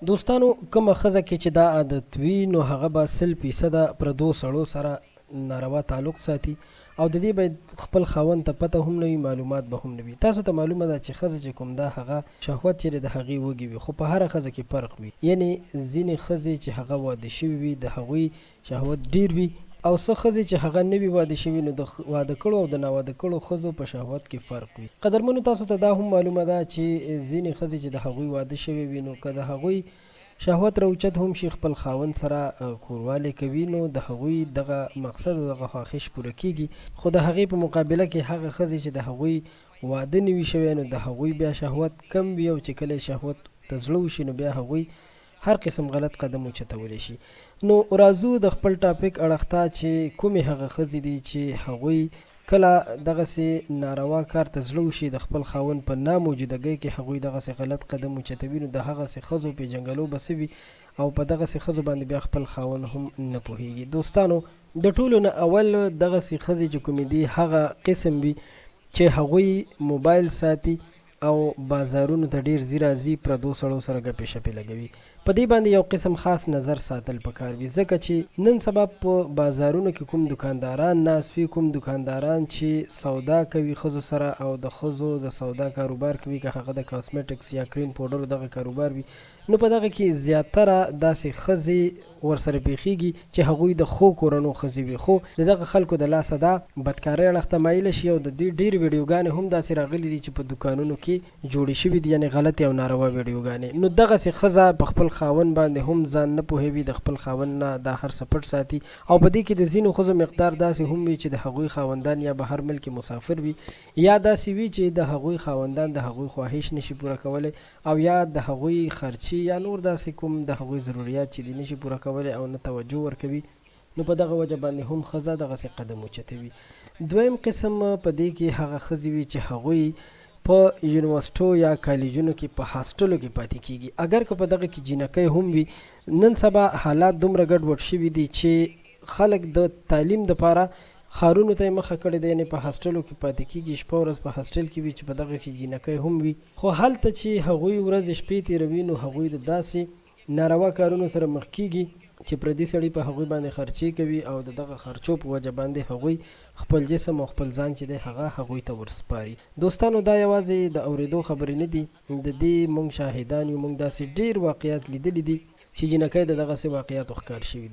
دوستانو کومه ښځه کې چې دا عادت وي نو هغه به 100% پردو سړو سره ناروا تعلق ساتي او د دې باید خپل خاوند ته پته هم نه وي، معلومات به هم نه وي. تاسو ته معلومه ده چې ښځه چې کوم ده هغه شهوت چیرې د هغې وږي وي، خو په هره ښځه کې فرق وي. یعنې ځینې ښځې چې هغه واده شوي وي د هغوی شهوت ډیر وي، او څه ښځې چې هغه نه وي واده شوي نو د واده کړو او د ناواده کړو ښځو په شهوت کې فرق وي. قدرمنو تاسو ته دا هم معلومه ده چې ځینې ښځې چې د هغوی واده شوي وي نو که د هغوی شهوت راوچت هم شي خپل خاوند سره کوروالی کوي نو د هغوی دغه مقصد او دغه خواهش پوره کیږي، خو د هغې په مقابله کې هغه ښځې چې د هغوی واده نه وي شوی نو د هغوی بیا شهوت کم وي، او چې کله شهوت د زړه وشي نو بیا هغوی هر قسم غلط قدم اوچتولی شي. نو راځو د خپل ټاپک اړخ ته چې کومې هغه ښځې دي چې هغوی کله دغسې ناروا کار ته زړه وشي د خپل خاوند په ناموجودګۍ کې هغوی دغسې غلط قدم اوچتوي، نو د هغسې ښځو پېژنګلو به څه وي او په دغسې ښځو باندې بیا خپل خاوند هم نه پوهېږي. دوستانو د ټولو نه اول دغسې ښځې چې کومې دي هغه قسم وي چې هغوی موبایل ساتي او بازارونو ته ډیر ځي راځي پردو سړو سره ګپې شپې لګوي. په دې باندې یو قسم خاص نظر ساتل پکار وي، ځکه چې نن سبا په بازارونو کې کوم دکانداران ناست وي، کوم دکانداران چې سودا کوي ښځو سره او د ښځو د سودا کاروبار کوي، که هغه د کاسمیټکس یا کریم پوډر دغه کاروبار وي، نو په دغه کې زیاتره داسې ښځې ورسره پیښیږي چې هغوی د ښو کورنو ښځې وي، خو د دغه خلکو د لاسه دا بدکارۍ اړخ ته مایله شي او د دوی ډېرې ویډیوګانې هم داسې راغلي دي چې په دکانونو کې جوړې شوي دي، یعنې غلطې او ناروا ویډیوګانې. نو دغسې ښځه په خپل خاوند باندې هم ځان نه پوهوي، د خپل خاوند نه دا هر څه پټ ساتي، او په دې کې د ځینو ښځو مقدار داسې هم وي چې د هغوی خاوندان یا بهر ملک مسافر وي، یا داسې وي چې د هغوی خاوندان د هغوی خواهش نشي پوره کولی، او یا د هغوی خرچي یا نور داسې کوم د هغوی ضروریات چې دي نشي پوره کولی او نه توجه ورکوي، نو په دغه وجه باندې هم ښځه دغسې قدم اوچتوي. دویم قسم په دې کې هغه ښځې وي چې هغوی په یونیورسټو یا کالجونو کې په هاسټلو کې پاتې کیږي. اگر که په دغه کې جینکۍ هم وي، نن سبا حالات دومره ګډوډ شوي دي چې خلک د تعلیم دپاره ښارونو ته یې مخه کړې ده، یعنې په هاسټلو کې پاتې کیږي، شپه ورځ په هاسټل کې وي چې په دغه کې جینکۍ هم وي، خو هلته چې هغوی ورځې شپې تېروي نو هغوی د داسې ناروا کارونو سره مخ کیږي چې پردي سړي په هغوی باندې خرچې کوي او د دغه خرچو په وجه باندې هغوی خپل جسم او خپل ځان چې دی هغه هغوی ته ورسپاري. دوستانو دا یوازې د اورېدو خبرې نه دي، د دې موږ شاهدان یو، موږ داسې ډېر واقعیات لیدلي دي چې جینکۍ د دغسې واقعیاتو ښکار شوي دي.